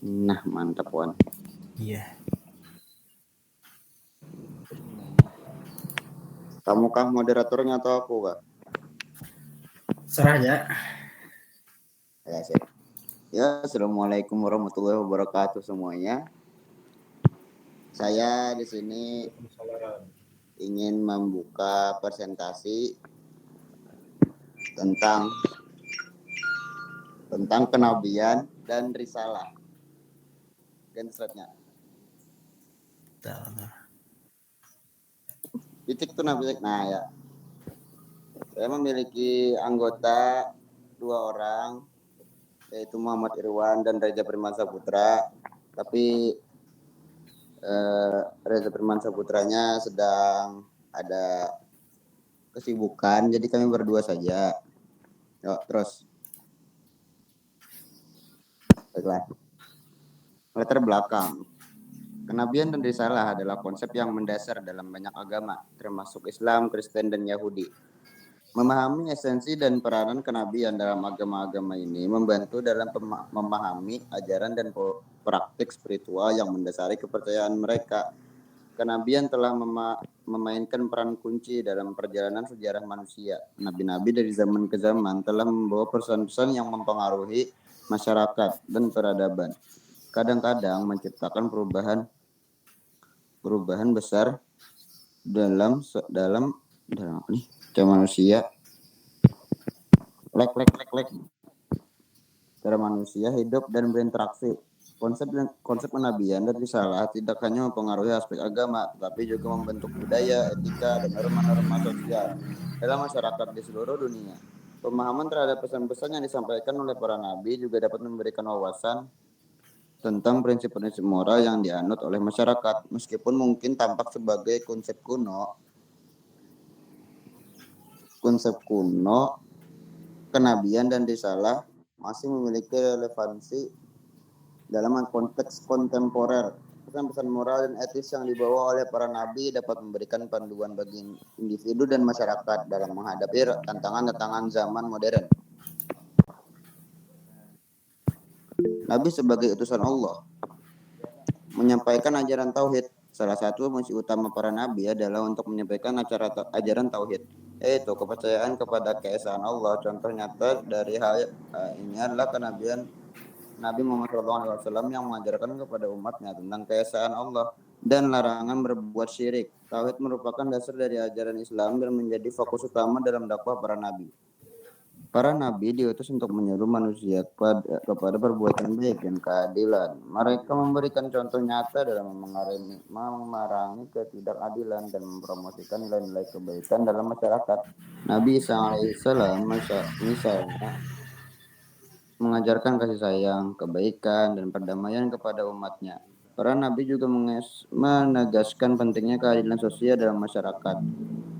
Nah, mantap Wan. Iya. Kamu kah moderatornya atau aku kah? Serah ya. Ya, siap. Ya, assalamualaikum warahmatullahi wabarakatuh semuanya. Saya di sini ingin membuka presentasi tentang kenabian dan risalah. Gensetnya. Titik tuh nabi. Nah ya, saya memiliki anggota 2 orang, yaitu Muhammad Irwan dan Reza Firman Saputra. Tapi Reza Firman Saputranya sedang ada kesibukan, jadi kami berdua saja. Yuk, terus. Baiklah. Latar belakang. Kenabian dan risalah adalah konsep yang mendasar dalam banyak agama, termasuk Islam, Kristen, dan Yahudi. Memahami esensi dan peranan kenabian dalam agama-agama ini membantu dalam memahami ajaran dan praktik spiritual yang mendasari kepercayaan mereka. Kenabian telah memainkan peran kunci dalam perjalanan sejarah manusia. Nabi-nabi dari zaman ke zaman telah membawa pesan-pesan yang mempengaruhi masyarakat dan peradaban. Kadang-kadang menciptakan perubahan besar dalam manusia. Cara manusia hidup dan berinteraksi. Konsep kenabian dan risalah tidak hanya mempengaruhi aspek agama, tetapi juga membentuk budaya, etika, dan norma-norma sosial dalam masyarakat di seluruh dunia. Pemahaman terhadap pesan-pesan yang disampaikan oleh para nabi juga dapat memberikan wawasan tentang prinsip-prinsip moral yang dianut oleh masyarakat, meskipun mungkin tampak sebagai konsep kuno, kenabian dan risalah masih memiliki relevansi dalam konteks kontemporer. Pesan-pesan moral dan etis yang dibawa oleh para nabi dapat memberikan panduan bagi individu dan masyarakat dalam menghadapi tantangan-tantangan zaman modern. Nabi sebagai utusan Allah menyampaikan ajaran tauhid. Salah satu misi utama para nabi adalah untuk menyampaikan ajaran tauhid, yaitu kepercayaan kepada keesaan Allah. Contoh nyata dari hal ini adalah kenabian Nabi Muhammad SAW yang mengajarkan kepada umatnya tentang keesaan Allah dan larangan berbuat syirik. Tauhid merupakan dasar dari ajaran Islam dan menjadi fokus utama dalam dakwah para nabi. Para nabi diutus untuk menyuruh manusia kepada perbuatan baik dan keadilan. Mereka memberikan contoh nyata dalam memerangi ketidakadilan dan mempromosikan nilai-nilai kebaikan dalam masyarakat. Nabi Isa alaihissalam misalnya mengajarkan kasih sayang, kebaikan, dan perdamaian kepada umatnya. Para nabi juga menegaskan pentingnya keadilan sosial dalam masyarakat,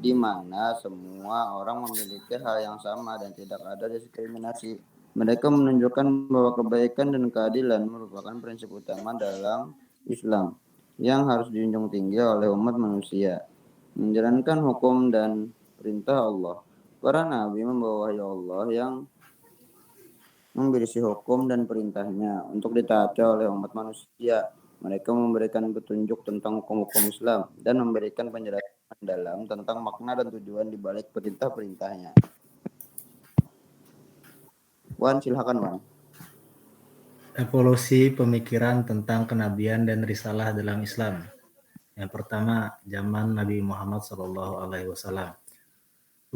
di mana semua orang memiliki hal yang sama dan tidak ada diskriminasi. Mereka menunjukkan bahwa kebaikan dan keadilan merupakan prinsip utama dalam Islam yang harus dijunjung tinggi oleh umat manusia. Menjalankan hukum dan perintah Allah. Para nabi membawa wahyu Allah yang memberisi hukum dan perintahnya untuk ditaati oleh umat manusia. Mereka memberikan petunjuk tentang hukum-hukum Islam dan memberikan penjelasan dalam tentang makna dan tujuan di balik perintah-perintahnya. Wan, silakan Wan. Evolusi pemikiran tentang kenabian dan risalah dalam Islam. Yang pertama, zaman Nabi Muhammad SAW.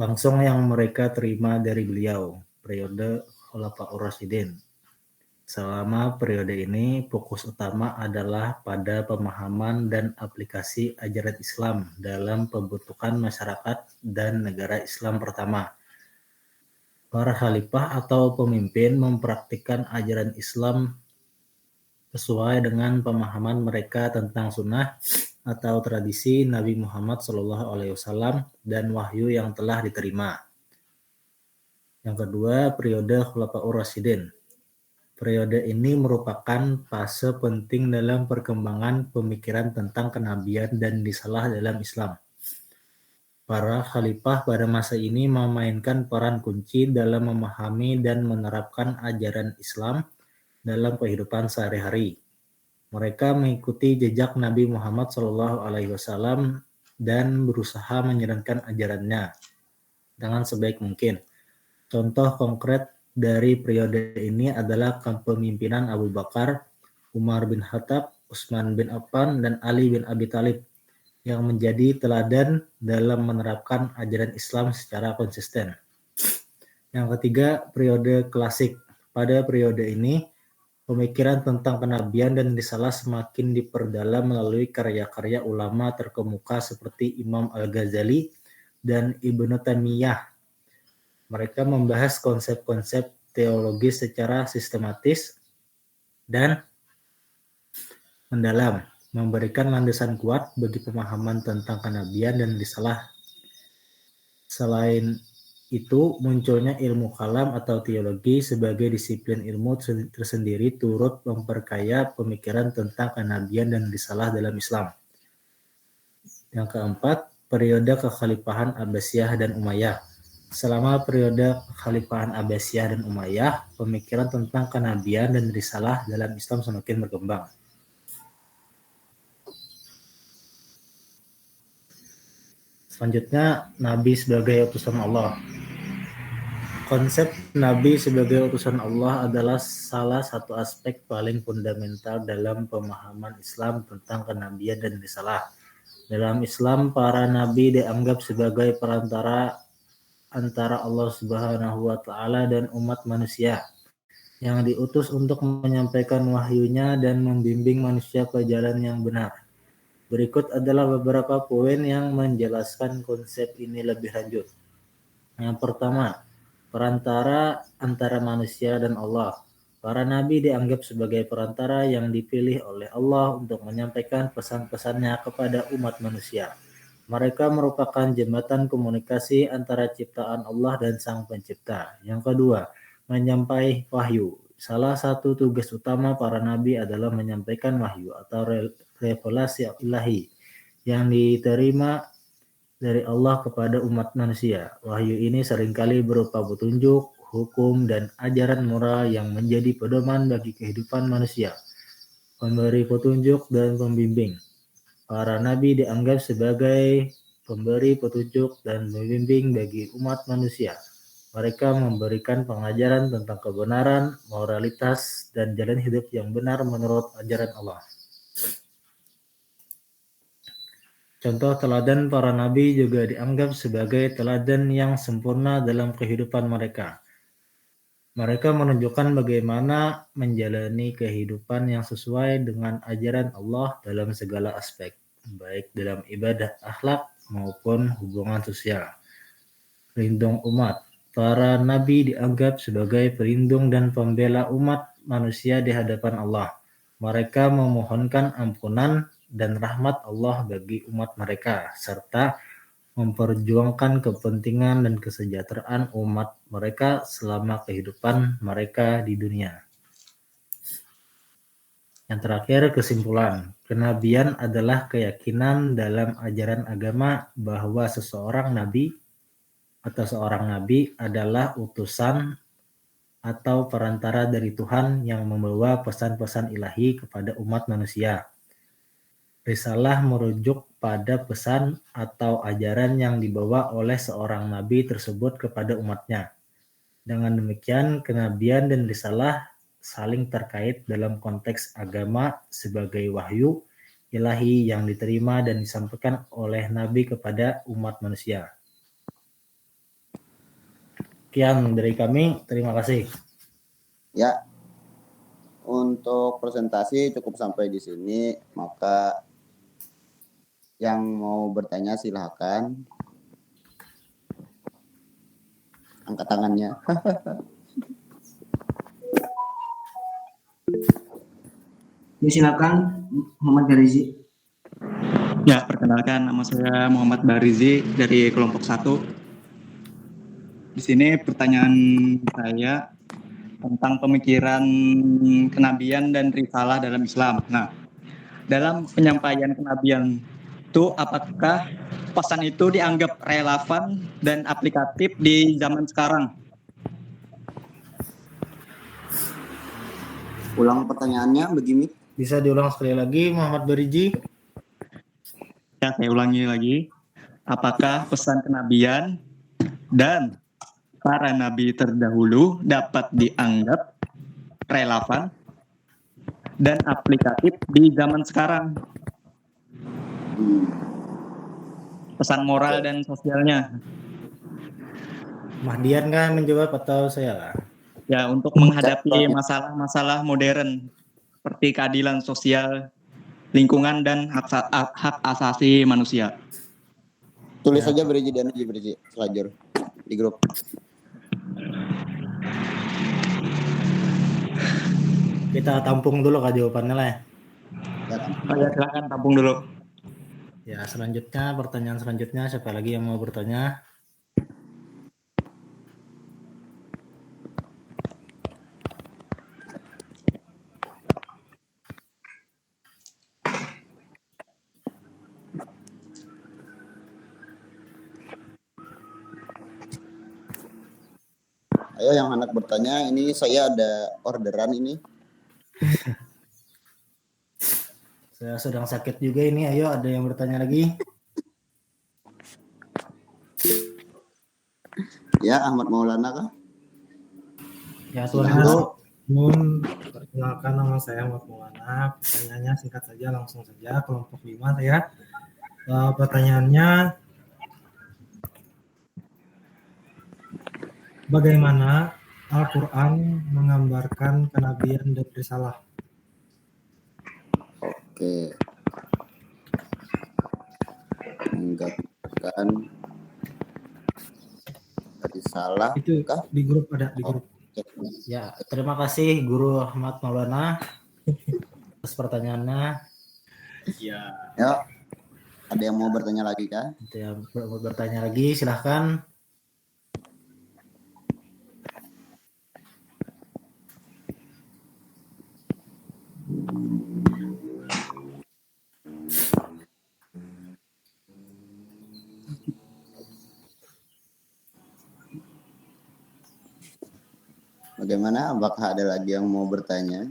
Langsung yang mereka terima dari beliau, periode Khulafaur Rasyidin. Selama periode ini, fokus utama adalah pada pemahaman dan aplikasi ajaran Islam dalam pembentukan masyarakat dan negara Islam pertama. Para khalifah atau pemimpin mempraktikkan ajaran Islam sesuai dengan pemahaman mereka tentang sunnah atau tradisi Nabi Muhammad SAW dan wahyu yang telah diterima. Yang kedua, periode Khulafaur Rasyidin. Periode ini merupakan fase penting dalam perkembangan pemikiran tentang kenabian dan risalah dalam Islam. Para khalifah pada masa ini memainkan peran kunci dalam memahami dan menerapkan ajaran Islam dalam kehidupan sehari-hari. Mereka mengikuti jejak Nabi Muhammad SAW dan berusaha menjalankan ajarannya dengan sebaik mungkin. Contoh konkret dari periode ini adalah kepemimpinan Abu Bakar, Umar bin Khattab, Utsman bin Affan, dan Ali bin Abi Thalib yang menjadi teladan dalam menerapkan ajaran Islam secara konsisten. Yang ketiga, periode klasik. Pada periode ini, pemikiran tentang kenabian dan risalah semakin diperdalam melalui karya-karya ulama terkemuka seperti Imam Al-Ghazali dan Ibnu Taimiyah. Mereka membahas konsep-konsep teologis secara sistematis dan mendalam, memberikan landasan kuat bagi pemahaman tentang kenabian dan risalah. Selain itu, munculnya ilmu kalam atau teologi sebagai disiplin ilmu tersendiri turut memperkaya pemikiran tentang kenabian dan risalah dalam Islam. Yang keempat, periode kekhalifahan Abbasiyah dan Umayyah. Selama periode kekhalifahan Abbasiyah dan Umayyah, pemikiran tentang kenabian dan risalah dalam Islam semakin berkembang. Selanjutnya, Nabi sebagai utusan Allah. Konsep Nabi sebagai utusan Allah adalah salah satu aspek paling fundamental dalam pemahaman Islam tentang kenabian dan risalah. Dalam Islam, para nabi dianggap sebagai perantara antara Allah Subhanahu wa Ta'ala dan umat manusia yang diutus untuk menyampaikan wahyunya dan membimbing manusia ke jalan yang benar. Berikut adalah beberapa poin yang menjelaskan konsep ini lebih lanjut. Yang pertama, perantara antara manusia dan Allah. Para nabi dianggap sebagai perantara yang dipilih oleh Allah untuk menyampaikan pesan-pesannya kepada umat manusia. Mereka merupakan jembatan komunikasi antara ciptaan Allah dan Sang Pencipta. Yang kedua, menyampaikan wahyu. Salah satu tugas utama para nabi adalah menyampaikan wahyu atau revelasi ilahi yang diterima dari Allah kepada umat manusia. Wahyu ini seringkali berupa petunjuk, hukum, dan ajaran moral yang menjadi pedoman bagi kehidupan manusia, pemberi petunjuk dan pembimbing. Para nabi dianggap sebagai pemberi petunjuk dan pembimbing bagi umat manusia. Mereka memberikan pengajaran tentang kebenaran, moralitas, dan jalan hidup yang benar menurut ajaran Allah. Contoh teladan para nabi juga dianggap sebagai teladan yang sempurna dalam kehidupan mereka. Mereka menunjukkan bagaimana menjalani kehidupan yang sesuai dengan ajaran Allah dalam segala aspek, baik dalam ibadah, akhlak, maupun hubungan sosial. Pelindung umat. Para nabi dianggap sebagai pelindung dan pembela umat manusia di hadapan Allah. Mereka memohonkan ampunan dan rahmat Allah bagi umat mereka, serta memperjuangkan kepentingan dan kesejahteraan umat mereka selama kehidupan mereka di dunia. Yang terakhir, kesimpulan. Kenabian adalah keyakinan dalam ajaran agama bahwa seorang nabi adalah utusan atau perantara dari Tuhan yang membawa pesan-pesan ilahi kepada umat manusia. Risalah merujuk pada pesan atau ajaran yang dibawa oleh seorang nabi tersebut kepada umatnya. Dengan demikian, kenabian dan risalah saling terkait dalam konteks agama sebagai wahyu ilahi yang diterima dan disampaikan oleh nabi kepada umat manusia. Sekian dari kami, terima kasih. Ya, untuk presentasi cukup sampai di sini, maka yang mau bertanya silahkan angkat tangannya. Silakan Muhammad Barizi. Ya, perkenalkan, nama saya Muhammad Barizi dari kelompok 1. Di sini pertanyaan saya tentang pemikiran kenabian dan risalah dalam Islam. Nah, dalam penyampaian kenabian itu apakah pesan itu dianggap relevan dan aplikatif di zaman sekarang? Ulang pertanyaannya begini. Bisa diulang sekali lagi, Muhammad Bariji? Ya, saya ulangi lagi. Apakah pesan kenabian dan para nabi terdahulu dapat dianggap relevan dan aplikatif di zaman sekarang? Pesan moral dan sosialnya. Mahdian kan menjawab atau saya lah? Ya, untuk menghadapi masalah-masalah modern seperti keadilan sosial, lingkungan, dan hak asasi manusia. Tulis Ya. saja Beriji dan Beriji selajur di grup. Kita tampung dulu Kak jawabannya lah ya. Oh ya, silakan tampung dulu. Ya, selanjutnya pertanyaan selanjutnya siapa lagi yang mau bertanya? Ayo yang anak bertanya, ini saya ada orderan ini. Saya sedang sakit juga ini. Ayo, ada yang bertanya lagi? Ya, Ahmad Maulana kah? Ya, tuan guru. Perkenalkan nama saya Ahmad Maulana. Pertanyaannya singkat saja, langsung saja. Kelompok 5 saya. Pertanyaannya, bagaimana Al-Quran menggambarkan kenabian dan risalah? Oke. Menggambarkan risalah Itu kah? di grup ada, di grup. Ya, terima kasih Guru Ahmad Maulana atas pertanyaannya. Ya. Ya. Ada yang mau bertanya lagi kah? Ada yang mau bertanya lagi, silahkan. Bagaimana? Apakah ada lagi yang mau bertanya?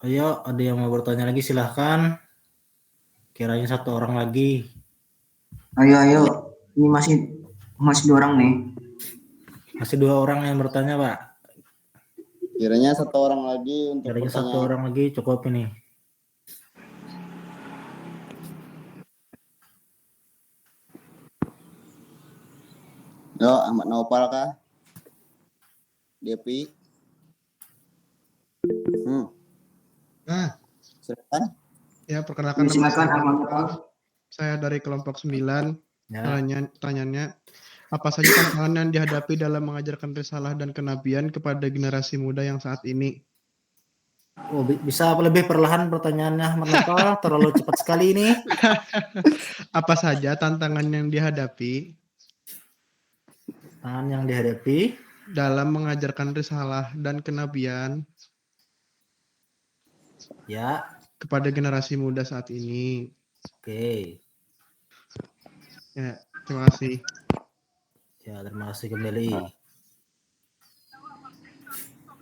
Ayo, ada yang mau bertanya lagi, silahkan. Kiranya satu orang lagi. Ayo. Ini masih 2 orang nih. Masih 2 orang yang bertanya, Pak. Kiranya satu orang lagi untuk Kiranya pertanyaan. satu orang lagi cukup ini. Yo, Ahmad Naufal kah? Depi. Silakan. Ya, perkenalkan nama Silakan saya Ahmad. Naufal. Saya dari kelompok 9. Ya. Pertanyaannya, apa saja tantangan yang dihadapi dalam mengajarkan risalah dan kenabian kepada generasi muda yang saat ini? Oh, bisa lebih perlahan pertanyaannya, Ahmad Naufal. Terlalu cepat sekali ini. Apa saja tantangan yang dihadapi Tangan yang dihadapi. dalam mengajarkan risalah dan kenabian Ya, kepada generasi muda saat ini? oke. Ya, terima kasih. Ya, terima kasih kembali.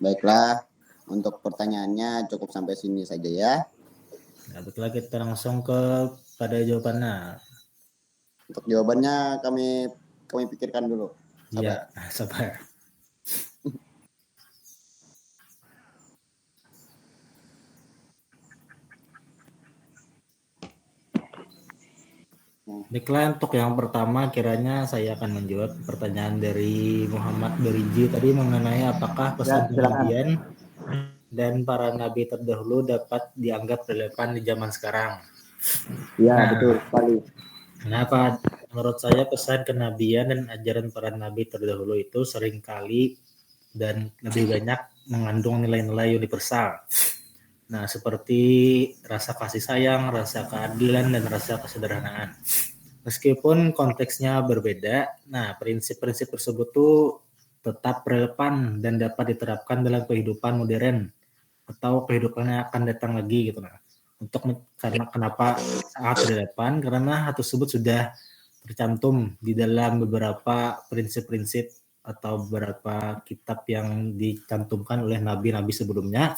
Baiklah, untuk pertanyaannya cukup sampai sini saja ya. Nah, baiklah kita langsung pada jawabannya. Untuk jawabannya kami pikirkan dulu. Iya, sabar. Baiklah, untuk yang pertama kiranya saya akan menjawab pertanyaan dari Muhammad Beriji tadi mengenai apakah pesan kenabian dan para nabi terdahulu dapat dianggap relevan di zaman sekarang. Ya, betul sekali. Kenapa? Menurut saya pesan kenabian dan ajaran para nabi terdahulu itu seringkali dan lebih banyak mengandung nilai-nilai universal. Nah, seperti rasa kasih sayang, rasa keadilan, dan rasa kesederhanaan. Meskipun konteksnya berbeda, nah prinsip-prinsip tersebut tuh tetap relevan dan dapat diterapkan dalam kehidupan modern atau kehidupan yang akan datang lagi gitu. Nah, Karena kenapa sangat relevan? Karena hal tersebut sudah tercantum di dalam beberapa prinsip-prinsip atau beberapa kitab yang dicantumkan oleh nabi-nabi sebelumnya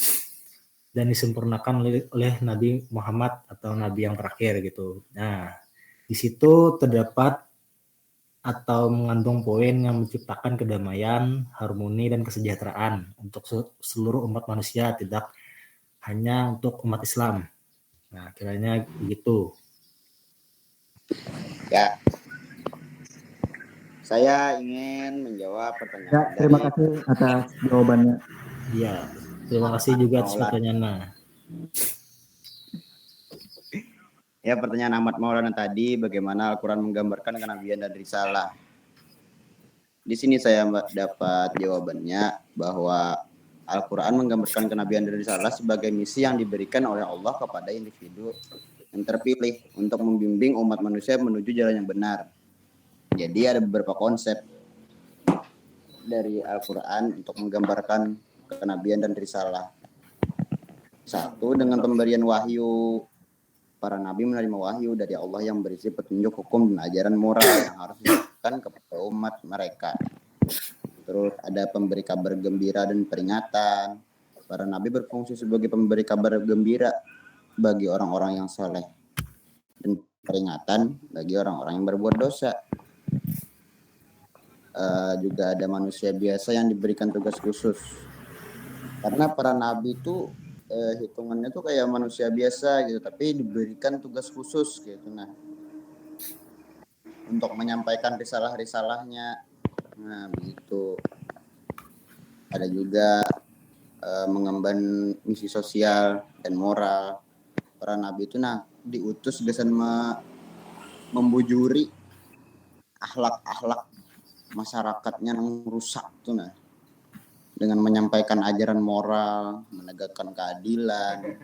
dan disempurnakan oleh Nabi Muhammad atau nabi yang terakhir gitu. Nah, di situ terdapat atau mengandung poin yang menciptakan kedamaian, harmoni, dan kesejahteraan untuk seluruh umat manusia, tidak hanya untuk umat Islam. Nah, kiranya begitu. Ya, saya ingin menjawab pertanyaan Ya, terima kasih atas jawabannya. Iya, terima kasih juga atas pertanyaannya. Ya, pertanyaan Ahmad Maulana tadi, bagaimana Al-Quran menggambarkan kenabian dan risalah. Di sini saya dapat jawabannya bahwa Al-Quran menggambarkan kenabian dan risalah sebagai misi yang diberikan oleh Allah kepada individu yang terpilih untuk membimbing umat manusia menuju jalan yang benar. Jadi ada beberapa konsep dari Al-Quran untuk menggambarkan kenabian dan risalah. Satu, dengan pemberian wahyu. Para nabi menerima wahyu dari Allah yang berisi petunjuk hukum dan ajaran moral yang harus dilakukan kepada umat mereka. Terus ada pemberi kabar gembira dan peringatan. Para nabi berfungsi sebagai pemberi kabar gembira bagi orang-orang yang saleh dan peringatan bagi orang-orang yang berbuat dosa. Juga ada manusia biasa yang diberikan tugas khusus. Karena para nabi itu hitungannya tuh kayak manusia biasa gitu, tapi diberikan tugas khusus gitu. Nah, untuk menyampaikan risalah-risalahnya. Nah, begitu. Ada juga mengemban misi sosial dan moral. Para nabi itu diutus dengan membujuri akhlak-akhlak masyarakatnya yang rusak tuh dengan menyampaikan ajaran moral, menegakkan keadilan,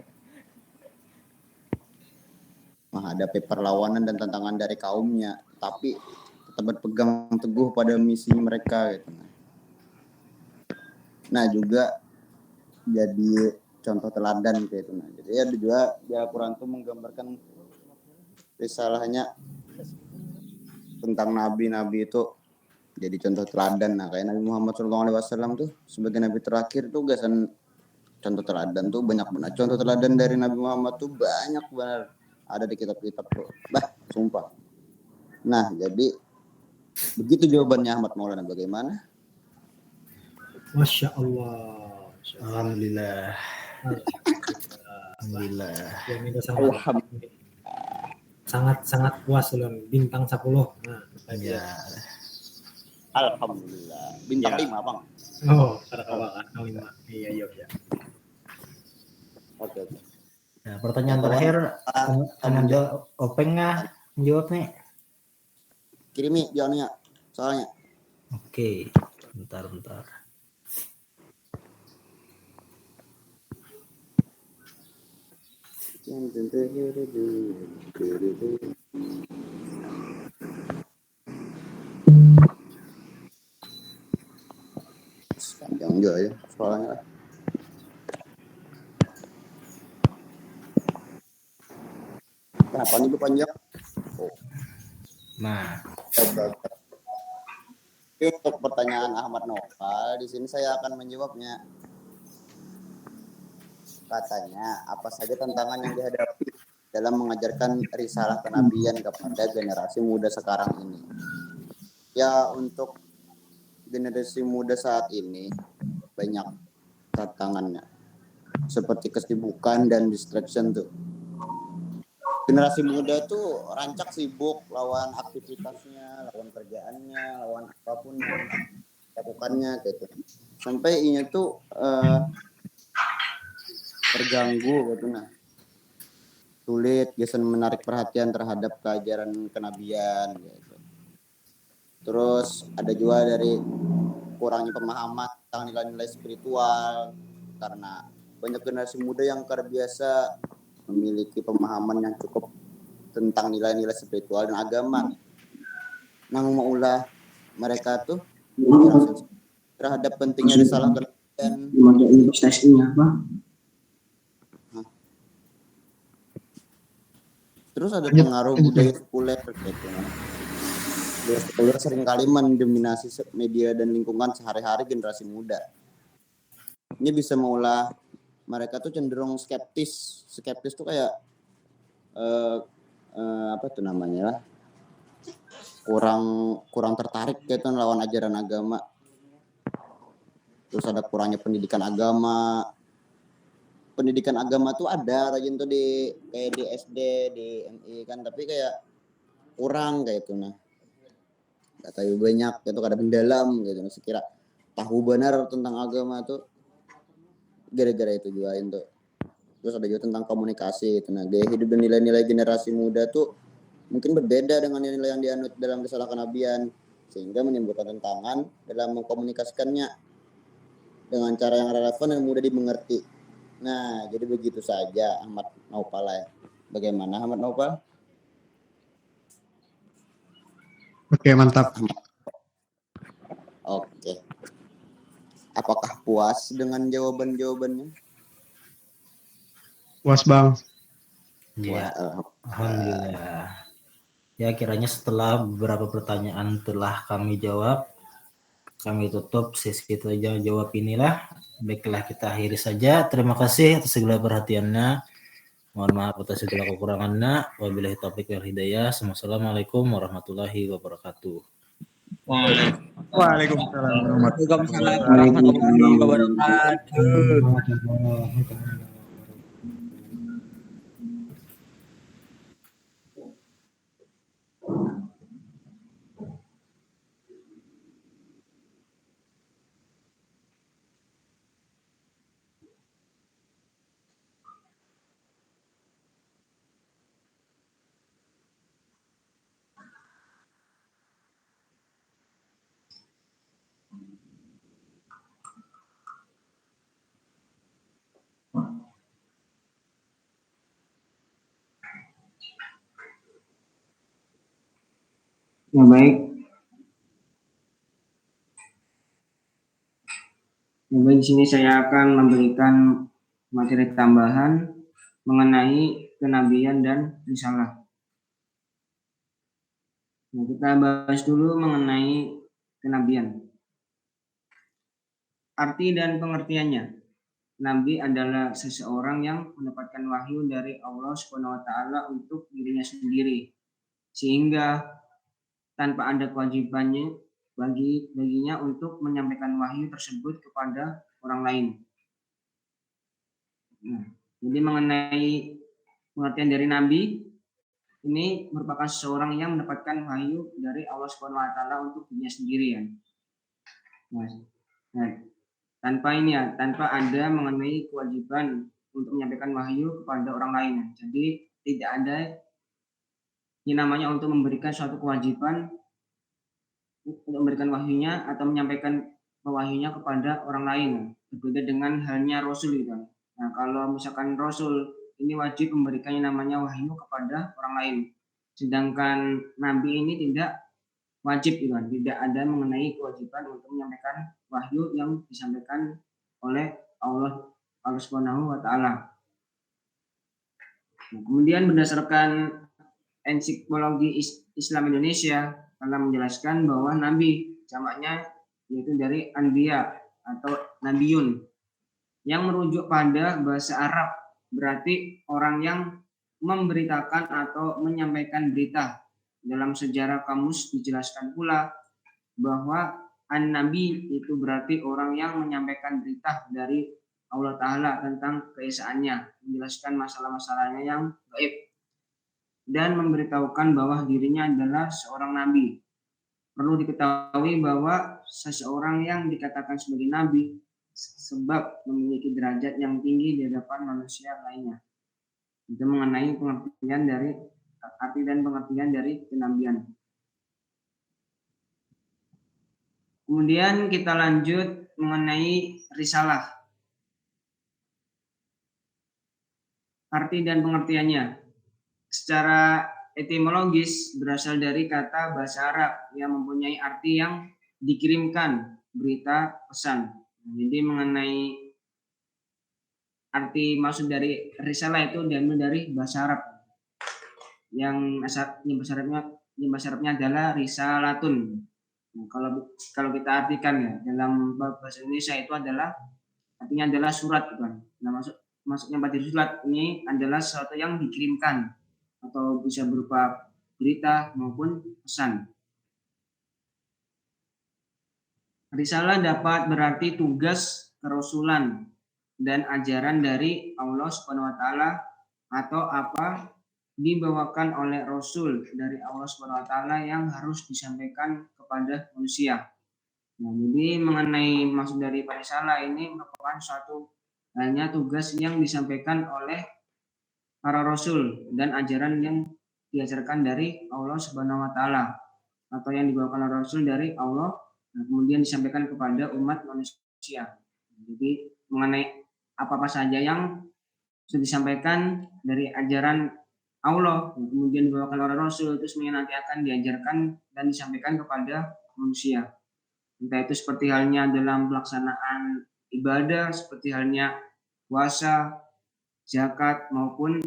menghadapi perlawanan dan tantangan dari kaumnya, tapi tetap berpegang teguh pada misi mereka gitu. Nah, juga jadi contoh teladan gitu. Nah, jadi ada juga di Al-Quran itu menggambarkan risalahnya tentang nabi-nabi itu jadi contoh teladan. Nah, kayak Nabi Muhammad SAW tuh sebagai nabi terakhir tuh gasan contoh teladan tuh banyak banget. Contoh teladan dari Nabi Muhammad tuh banyak banget ada di kitab-kitab tuh. Sumpah. Nah, jadi begitu jawabannya Ahmad Maulana. Bagaimana? Masya Allah. Alhamdulillah. Alhamdulillah. Ya, ini sangat puas loh, bintang 10. Nah, ya. Alhamdulillah. Bintang 5, Bang. Oh, ada kawan 5. Iya. Oke. Nah, pertanyaan terakhir, ada Openg nggak menjawab nih? Kirimi jawabnya soalnya. Oke, bentar. Panjang juga ya soalnya. Kenapa nih panjang? Nah, untuk pertanyaan Ahmad Noval, di sini saya akan menjawabnya. Katanya, apa saja tantangan yang dihadapi dalam mengajarkan risalah kenabian kepada generasi muda sekarang ini? Ya, untuk generasi muda saat ini banyak tantangannya, seperti kesibukan dan distraction tuh. Generasi muda tuh rancak sibuk lawan aktivitasnya, lawan kerjaannya, lawan apapun yang lakukannya gitu. Sampai ini tuh terganggu gitu sulit biasa menarik perhatian terhadap keajaran kenabian gitu. Terus ada juga dari kurangnya pemahaman tentang nilai-nilai spiritual karena banyak generasi muda yang terbiasa memiliki pemahaman yang cukup tentang nilai-nilai spiritual dan agama. Namun maulah mereka tuh terhadap pentingnya risalah kenabian. Investasinya apa? Terus ada Lanjut, pengaruh lanjut, budaya sekuler gitu. Budaya sekuler seringkali mendominasi media dan lingkungan sehari-hari generasi muda. Ini bisa mengolah mereka tuh cenderung skeptis. Skeptis tuh kayak apa tuh namanya lah? Kurang tertarik gitu lawan ajaran agama. Terus ada kurangnya pendidikan agama. Pendidikan agama tuh ada rajin tuh kayak di SD, di MI kan, tapi kayak kurang kayak itu nah. Gak tahu banyak gitu, kada mendalam gitu. Sekira tahu benar tentang agama tuh gara-gara itu juga itu. Terus ada juga tentang komunikasi itu. Nah, gaya hidup dan nilai-nilai generasi muda tuh mungkin berbeda dengan nilai yang dianut dalam risalah kenabian, sehingga menimbulkan tantangan dalam mengkomunikasikannya dengan cara yang relevan dan mudah dimengerti. Nah, jadi begitu saja Ahmad Naufal ya. Bagaimana Ahmad Naufal? Oke, mantap. Oke. Apakah puas dengan jawaban-jawabannya? Puas, Bang. Ya, alhamdulillah. Ya, kiranya setelah beberapa pertanyaan telah kami jawab, kami tutup sesi tanya jawab inilah. Baiklah, kita akhiri saja. Terima kasih atas segala perhatiannya. Mohon maaf atas segala kekurangannya. Wabillahi taufiq wal hidayah. Assalamualaikum warahmatullahi wabarakatuh. Waalaikumsalam Waalaikumsalam. Ya baik. Ya baik, di sini saya akan memberikan materi tambahan mengenai kenabian dan risalah. Nah, kita bahas dulu mengenai kenabian. Arti dan pengertiannya. Nabi adalah seseorang yang mendapatkan wahyu dari Allah SWT untuk dirinya sendiri, sehingga tanpa ada kewajibannya baginya untuk menyampaikan wahyu tersebut kepada orang lain. Nah, jadi mengenai pengertian dari Nabi, ini merupakan seseorang yang mendapatkan wahyu dari Allah SWT untuk dirinya sendiri ya. Nah, tanpa ada mengenai kewajiban untuk menyampaikan wahyu kepada orang lain. Jadi tidak ada yang namanya untuk memberikan suatu kewajiban untuk memberikan wahyunya atau menyampaikan wahyunya kepada orang lain. Berbeda dengan halnya Rasul gitu. Nah, kalau misalkan Rasul ini wajib memberikan yang namanya wahyu kepada orang lain. Sedangkan Nabi ini tidak wajib gitu, tidak ada mengenai kewajiban untuk menyampaikan wahyu yang disampaikan oleh Allah Subhanahu wa taala. Kemudian berdasarkan Ensiklopedia Islam Indonesia telah menjelaskan bahwa nabi jamaknya yaitu dari anbiya atau nabiyun yang merujuk pada bahasa Arab, berarti orang yang memberitakan atau menyampaikan berita. Dalam sejarah kamus dijelaskan pula bahwa an-nabi itu berarti orang yang menyampaikan berita dari Allah Ta'ala tentang keesaannya, menjelaskan masalah-masalahnya yang gaib, dan memberitahukan bahwa dirinya adalah seorang nabi. Perlu diketahui bahwa seseorang yang dikatakan sebagai nabi sebab memiliki derajat yang tinggi di hadapan manusia lainnya. Itu mengenai pengertian dari arti dan pengertian dari kenabian. Kemudian kita lanjut mengenai risalah. Arti dan pengertiannya. Secara etimologis berasal dari kata bahasa Arab yang mempunyai arti yang dikirimkan, berita, pesan. Jadi mengenai arti maksud dari risalah itu diambil dari bahasa Arab. yang bahasa Arabnya adalah risalatun. Nah, kalau kita artikan ya dalam bahasa Indonesia itu adalah artinya adalah surat gitu kan. Nah, maksudnya materi surat ini adalah sesuatu yang dikirimkan atau bisa berupa berita maupun pesan. Risalah dapat berarti tugas, kerasulan, dan ajaran dari Allah Subhanahu wa taala atau apa dibawakan oleh Rasul dari Allah Subhanahu wa taala yang harus disampaikan kepada manusia. Nah, jadi mengenai maksud dari risalah ini merupakan suatu hanya tugas yang disampaikan oleh para rasul dan ajaran yang diajarkan dari Allah Subhanahu wa taala atau yang dibawakan oleh Rasul dari Allah, nah, kemudian disampaikan kepada umat manusia. Jadi mengenai apa-apa saja yang sudah disampaikan dari ajaran Allah, kemudian dibawakan oleh Rasul, itu semuanya nanti akan diajarkan dan disampaikan kepada manusia. Entah itu seperti halnya dalam pelaksanaan ibadah, seperti halnya puasa, zakat maupun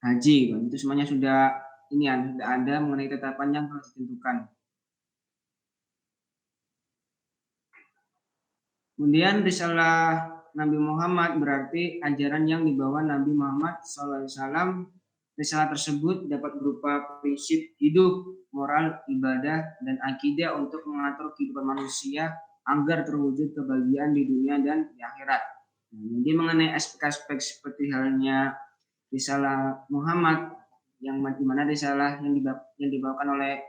haji, itu semuanya sudah sudah ada mengenai tetapan yang harus ditentukan. Kemudian risalah Nabi Muhammad berarti ajaran yang dibawa Nabi Muhammad SAW. Risalah tersebut dapat berupa prinsip hidup, moral, ibadah, dan akidah untuk mengatur kehidupan manusia agar terwujud kebahagiaan di dunia dan di akhirat. Jadi mengenai aspek-aspek seperti halnya risalah Muhammad, yang dimana risalah yang dibawakan oleh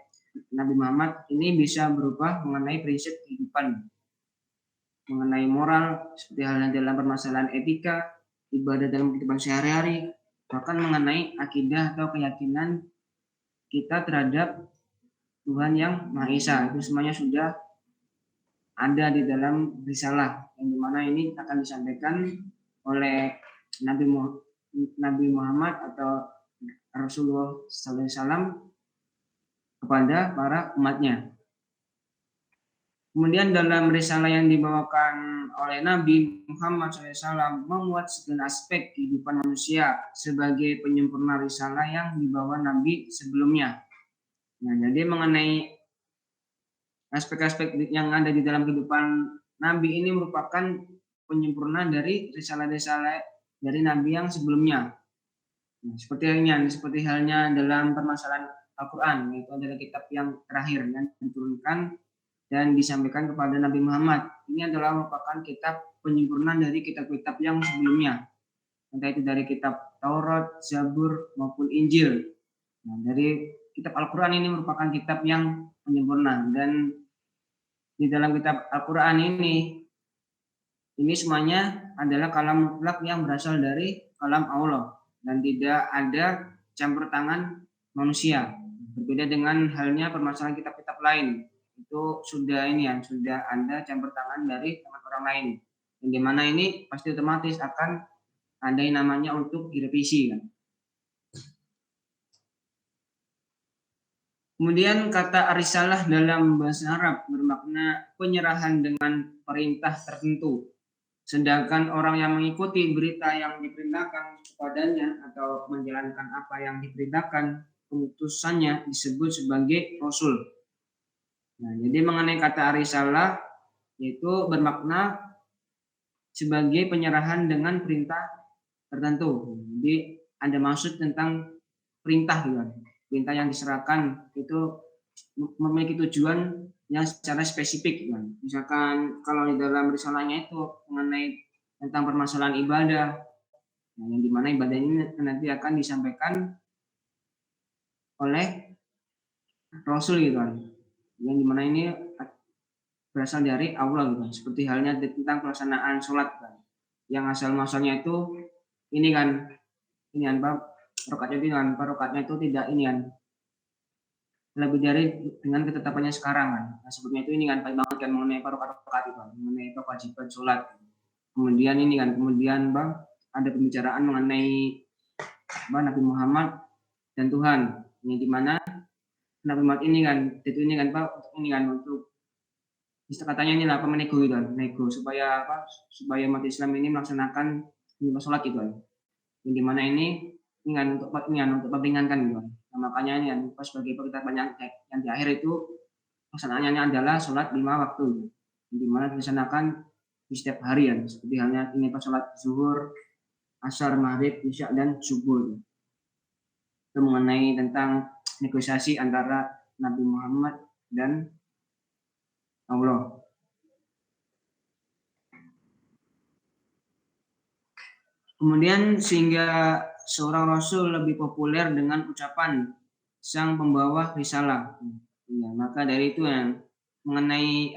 Nabi Muhammad ini bisa berupa mengenai prinsip kehidupan, mengenai moral seperti halnya dalam permasalahan etika, ibadah dalam kehidupan sehari-hari, bahkan mengenai akidah atau keyakinan kita terhadap Tuhan yang Maha Esa. Itu semuanya sudah ada di dalam risalah yang dimana ini akan disampaikan oleh Nabi Muhammad atau Rasulullah SAW kepada para umatnya. Kemudian dalam risalah yang dibawakan oleh Nabi Muhammad SAW memuat segala aspek kehidupan manusia sebagai penyempurna risalah yang dibawa Nabi sebelumnya. Nah, jadi mengenai aspek-aspek yang ada di dalam kehidupan Nabi ini merupakan penyempurna dari risalah-risalah dari Nabi yang sebelumnya. Nah, seperti halnya dalam permasalahan Al-Quran, yaitu adalah kitab yang terakhir yang diturunkan dan disampaikan kepada Nabi Muhammad. Ini adalah merupakan kitab penyempurna dari kitab-kitab yang sebelumnya, entah itu dari kitab Taurat, Zabur maupun Injil. Nah, dari kitab Al-Quran ini merupakan kitab yang penyempurna, dan di dalam kitab Al-Quran ini semuanya adalah kalam mutlak yang berasal dari kalam Allah dan tidak ada campur tangan manusia. Berbeda dengan halnya permasalahan kitab-kitab lain, itu sudah ada campur tangan dari tangan orang lain, yang dimana ini pasti otomatis akan ada yang namanya untuk direvisi kan. Kemudian kata risalah dalam bahasa Arab bermakna penyerahan dengan perintah tertentu, sedangkan orang yang mengikuti berita yang diperintahkan kepadanya atau menjalankan apa yang diperintahkan pengutusannya disebut sebagai Rasul. Nah, jadi mengenai kata risalah yaitu bermakna sebagai penyerahan dengan perintah tertentu. Jadi ada maksud tentang perintah gitu. Perintah yang diserahkan itu memiliki tujuan yang secara spesifik gitu. Misalkan kalau di dalam risalahnya itu mengenai tentang permasalahan ibadah, nah, yang dimana ibadah ini nanti akan disampaikan oleh Rasul gitu kan, yang dimana ini berasal dari Allah gitu kan. Seperti halnya tentang pelaksanaan sholat kan, yang asal-muasalnya itu rakaatnya itu tidak lebih dari dengan ketetapannya sekarang kan. Nah, sebetulnya itu baik banget kan mengenai rakaat itu kan, mengenai kewajiban sholat. Kemudian ada pembicaraan mengenai Nabi Muhammad dan Tuhan, ini dimana Nabi Muhammad untuk katanya menego gitu kan, nego supaya umat Islam ini melaksanakan sholat itu kan. Yang dimana ini untuk meringankan gitu. Nah, makanya ini kan pas bagi kita banyak yang di akhir itu pelaksanaannya adalah sholat 5 waktu, di mana dilaksanakan di setiap hari ya, seperti halnya ini pas sholat zuhur, asar, maghrib, isya, dan subuh. Itu mengenai tentang negosiasi antara Nabi Muhammad dan Allah. Kemudian sehingga seorang rasul lebih populer dengan ucapan sang pembawa risalah. Ya, maka dari itu yang mengenai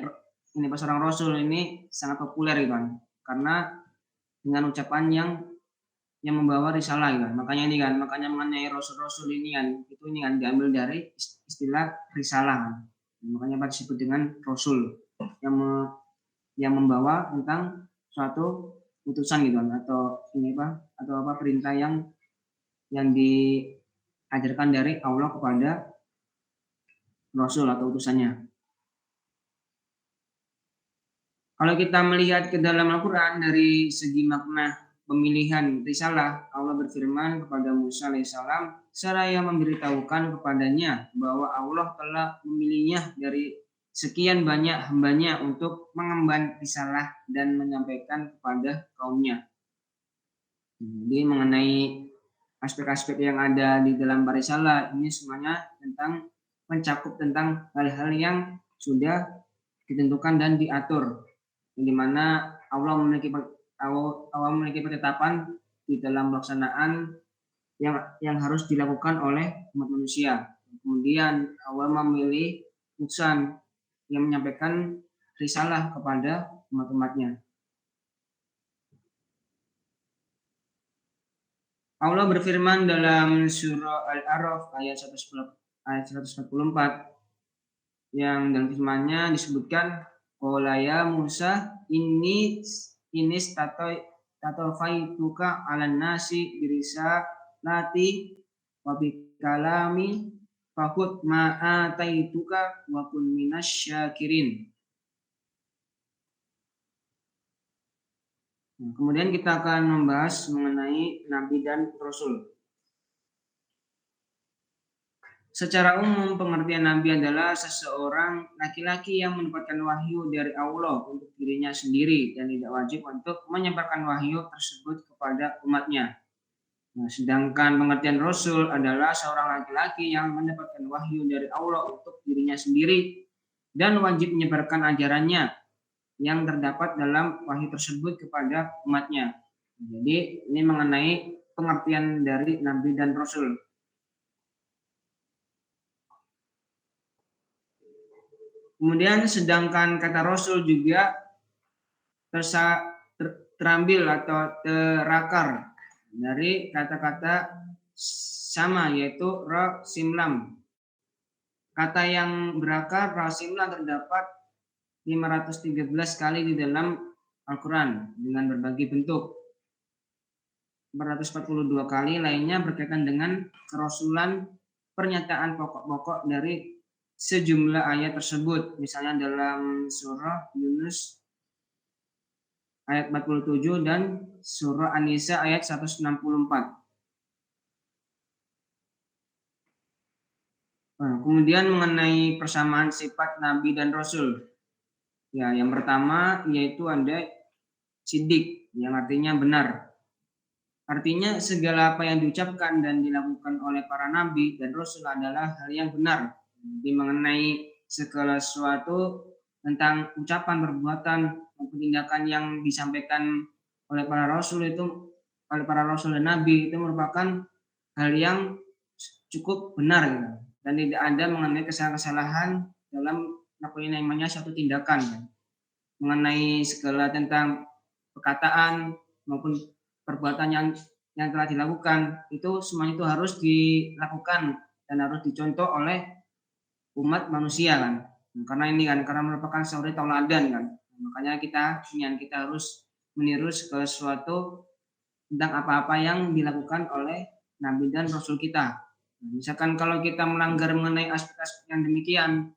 ini seorang rasul ini sangat populer gitu kan. Karena dengan ucapan yang membawa risalah gitu kan. Makanya mengenai rasul-rasul ini kan itu ini kan diambil dari istilah risalah kan. Makanya disebut dengan rasul yang membawa tentang suatu utusan gitu kan, atau perintah yang diajarkan dari Allah kepada Rasul atau utusannya. Kalau kita melihat ke dalam Al-Quran dari segi makna pemilihan risalah, Allah berfirman kepada Musa alaihissalam, seraya memberitahukan kepadanya bahwa Allah telah memilihnya dari sekian banyak hambanya untuk mengemban risalah dan menyampaikan kepada kaumnya. Jadi mengenai aspek-aspek yang ada di dalam risalah ini semuanya mencakup tentang hal-hal yang sudah ditentukan dan diatur, di mana Allah memiliki ketetapan di dalam pelaksanaan yang harus dilakukan oleh umat manusia. Kemudian Allah memilih utusan yang menyampaikan risalah kepada umat-umatnya. Allah berfirman dalam surah Al-A'raf ayat 144 yang dalam firman-Nya disebutkan, qala ya Musa inni tatofaituka 'alan nasi birisalati wa bikalami fakut ma'ataituka wa kun minasyakirin. Kemudian kita akan membahas mengenai Nabi dan Rasul. Secara umum pengertian Nabi adalah seseorang laki-laki yang mendapatkan wahyu dari Allah untuk dirinya sendiri dan tidak wajib untuk menyebarkan wahyu tersebut kepada umatnya. Nah, sedangkan pengertian Rasul adalah seorang laki-laki yang mendapatkan wahyu dari Allah untuk dirinya sendiri dan wajib menyebarkan ajarannya yang terdapat dalam wahyu tersebut kepada umatnya. Jadi ini mengenai pengertian dari Nabi dan Rasul. Kemudian sedangkan kata Rasul juga terambil atau terakar dari kata-kata sama, yaitu ra simlam. Kata yang berakar ra simlam terdapat 513 kali di dalam Al-Quran dengan berbagai bentuk. 442 kali lainnya berkaitan dengan kerasulan pernyataan pokok-pokok dari sejumlah ayat tersebut. Misalnya dalam surah Yunus ayat 47 dan surah An-Nisa ayat 164. Nah, kemudian mengenai persamaan sifat Nabi dan Rasul. Ya, yang pertama yaitu ada sidik, yang artinya benar. Artinya segala apa yang diucapkan dan dilakukan oleh para nabi dan rasul adalah hal yang benar. Jadi mengenai segala sesuatu tentang ucapan, perbuatan, maupun tindakan yang disampaikan oleh para rasul dan nabi itu merupakan hal yang cukup benar gitu. Dan tidak ada mengenai kesalahan dalam melakukan namanya suatu tindakan kan. Mengenai segala tentang perkataan maupun perbuatan yang telah dilakukan itu semuanya itu harus dilakukan dan harus dicontoh oleh umat manusia kan. Karena merupakan suri tauladan kan. Makanya kita harus meniru segala sesuatu tentang apa-apa yang dilakukan oleh nabi dan rasul kita. Misalkan kalau kita melanggar mengenai aspek-aspek yang demikian,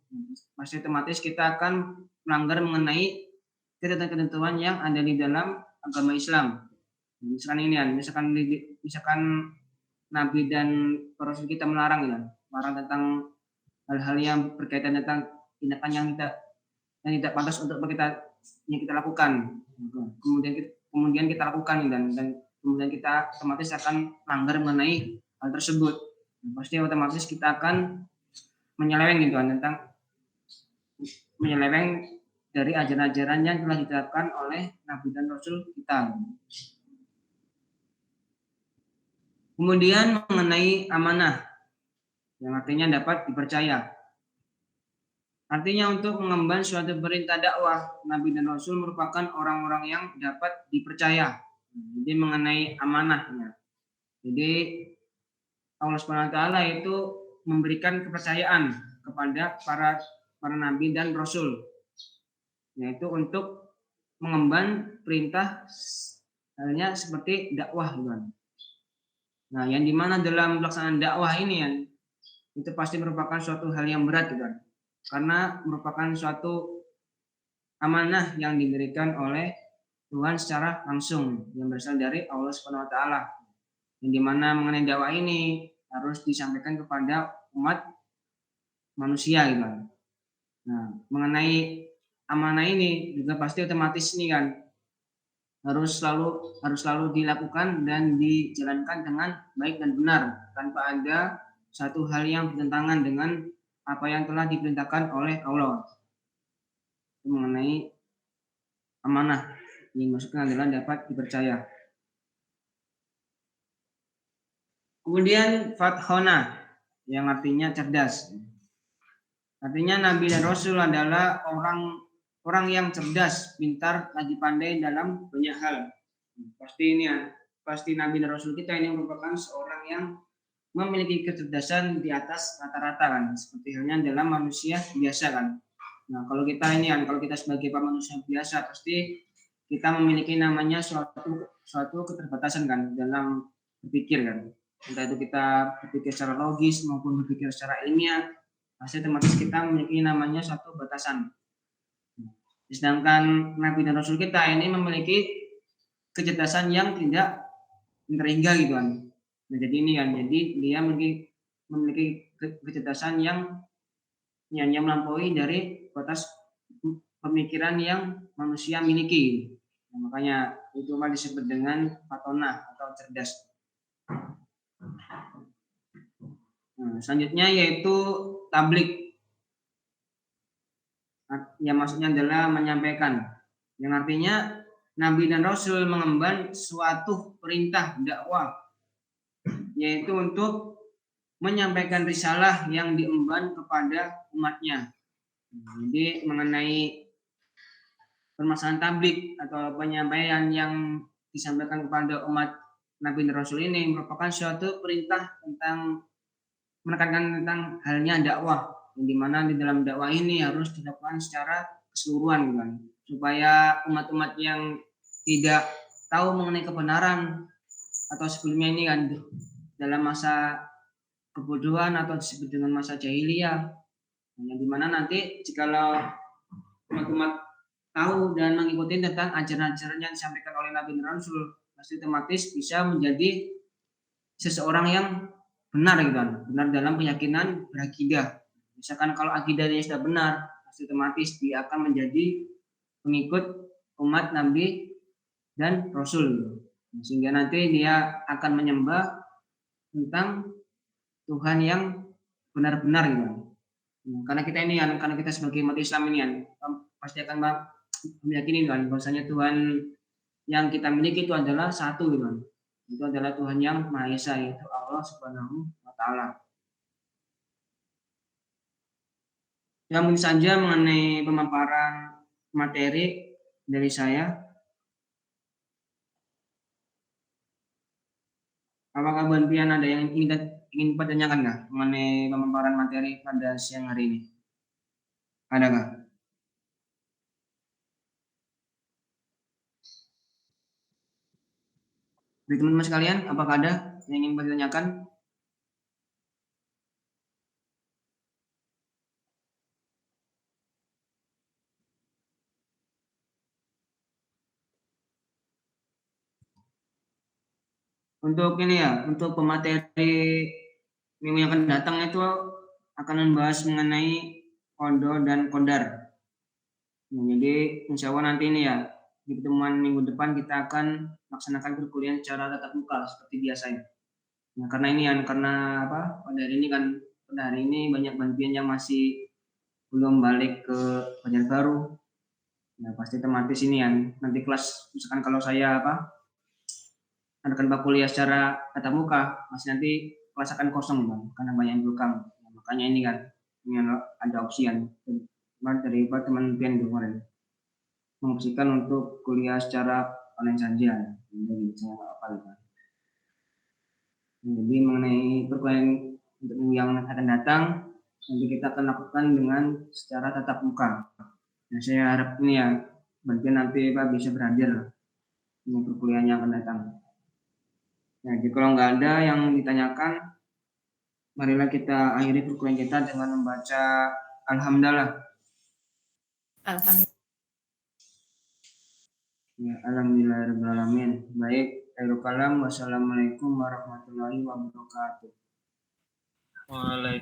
pasti otomatis kita akan melanggar mengenai ketentuan yang ada di dalam agama Islam. Misalkan Nabi dan para Rasul kita melarang ya, melarang tentang hal-hal yang berkaitan tentang tindakan yang tidak pantas untuk kita lakukan. Kemudian kita lakukan dan kemudian kita otomatis akan langgar mengenai hal tersebut. Pasti otomatis kita akan menyeleweng gitu kan, tentang menyeleweng dari ajaran-ajaran yang telah diterapkan oleh Nabi dan Rasul kita. Kemudian mengenai amanah, yang artinya dapat dipercaya. Artinya untuk mengemban suatu perintah dakwah, Nabi dan Rasul merupakan orang-orang yang dapat dipercaya. Jadi mengenai amanahnya. Jadi Allah SWT itu memberikan kepercayaan kepada para nabi dan rasul, yaitu untuk mengemban perintah halnya seperti dakwah, kan. Nah, yang dimana dalam pelaksanaan dakwah ini kan, itu pasti merupakan suatu hal yang berat, kan, karena merupakan suatu amanah yang diberikan oleh Tuhan secara langsung yang berasal dari Allah Subhanahu Wa Taala. Yang dimana mengenai dakwah ini harus disampaikan kepada umat manusia, kan. Nah, mengenai amanah ini juga pasti otomatis ini kan harus selalu dilakukan dan dijalankan dengan baik dan benar tanpa ada satu hal yang bertentangan dengan apa yang telah diperintahkan oleh Allah. Mengenai amanah yang maksudnya adalah dapat dipercaya. Kemudian fathona yang artinya cerdas. Artinya Nabi dan Rasul adalah orang yang cerdas, pintar, lagi pandai dalam banyak hal. Pasti Nabi dan Rasul kita ini merupakan seorang yang memiliki kecerdasan di atas rata-rata, kan, seperti halnya dalam manusia biasa, kan. Nah, kalau kita sebagai manusia biasa pasti kita memiliki namanya suatu keterbatasan, kan, dalam berpikir, kan. Entah itu kita berpikir secara logis maupun berpikir secara ilmiah, pasti otomatis kita memiliki namanya suatu batasan. Sedangkan Nabi dan Rasul kita ini memiliki kecerdasan yang tidak terhingga, gitu kan. Nah, jadi ini kan, jadi dia memiliki kecerdasan yang melampaui dari batas pemikiran yang manusia miliki. Nah, makanya itu disebut dengan fatona atau cerdas. Nah, selanjutnya yaitu tablik. Yang maksudnya adalah menyampaikan. Yang artinya Nabi dan Rasul mengemban suatu perintah dakwah, yaitu untuk menyampaikan risalah yang diemban kepada umatnya. Jadi mengenai permasalahan tablik atau penyampaian yang disampaikan kepada umat Nabi dan Rasul ini merupakan suatu perintah tentang menekankan tentang halnya dakwah, yang dimana di dalam dakwah ini harus dilakukan secara keseluruhan, kan, supaya umat-umat yang tidak tahu mengenai kebenaran atau sebelumnya ini kan dalam masa kebodohan atau disebut dengan masa jahiliyah, yang dimana nanti jikalau umat-umat tahu dan mengikuti tentang ajaran-ajaran yang disampaikan oleh Nabi dan Rasul, pasti otomatis bisa menjadi seseorang yang benar, gitu kan, benar dalam keyakinan berakidah. Misalkan kalau akidahnya sudah benar, pasti otomatis dia akan menjadi pengikut umat Nabi dan Rasul, gitu. Sehingga nanti dia akan menyembah tentang Tuhan yang benar-benar, gitu. Karena kita sebagai umat Islam ini kan pasti akan meyakini, kan, bahwasanya Tuhan yang kita miliki itu adalah satu, gitu kan. Itu adalah Tuhan yang Maha Esa, yaitu Allah Subhanahu wa Ta'ala. Ya, mungkin saja mengenai pemaparan materi dari saya. Apakah Buan Pian ada yang ingin ditanyakan nggak mengenai pemaparan materi pada siang hari ini? Ada nggak? Dari teman-teman sekalian, apakah ada yang ingin ditanyakan? Untuk ini ya, untuk pemateri minggu yang akan datang itu akan membahas mengenai kodo dan kodar. Nah, jadi insya Allah nanti ini ya, di pertemuan minggu depan kita akan melaksanakan perkuliahan secara tatap muka seperti biasanya. Nah, karena ini kan, karena apa? Pada hari ini banyak bantuan yang masih belum balik ke Banjarbaru. Nah, pasti otomatis ini ya, nanti kelas, misalkan kalau saya adakan kuliah secara tatap muka, masih nanti kelas akan kosong bang, karena banyak yang belum. Nah, makanya ini kan, ini ada opsi kan dari teman pian kemarin mengopsikan untuk kuliah secara online saja. Jadi saya apa gitu. Jadi mengenai perkuliahan untuk minggu yang akan datang, nanti kita akan lakukan dengan secara tatap muka. Nah, saya harap ini ya, bantuan nanti Pak bisa berhadir di perkuliahan yang akan datang. Nah, jadi kalau nggak ada yang ditanyakan, marilah kita akhiri perkuliahan kita dengan membaca Alhamdulillah. Alhamdulillah. Ya, alhamdulillahirrahmanirrahim. Baik, akhirul kalam. Wassalamualaikum warahmatullahi wabarakatuh. Waalaikumsalam.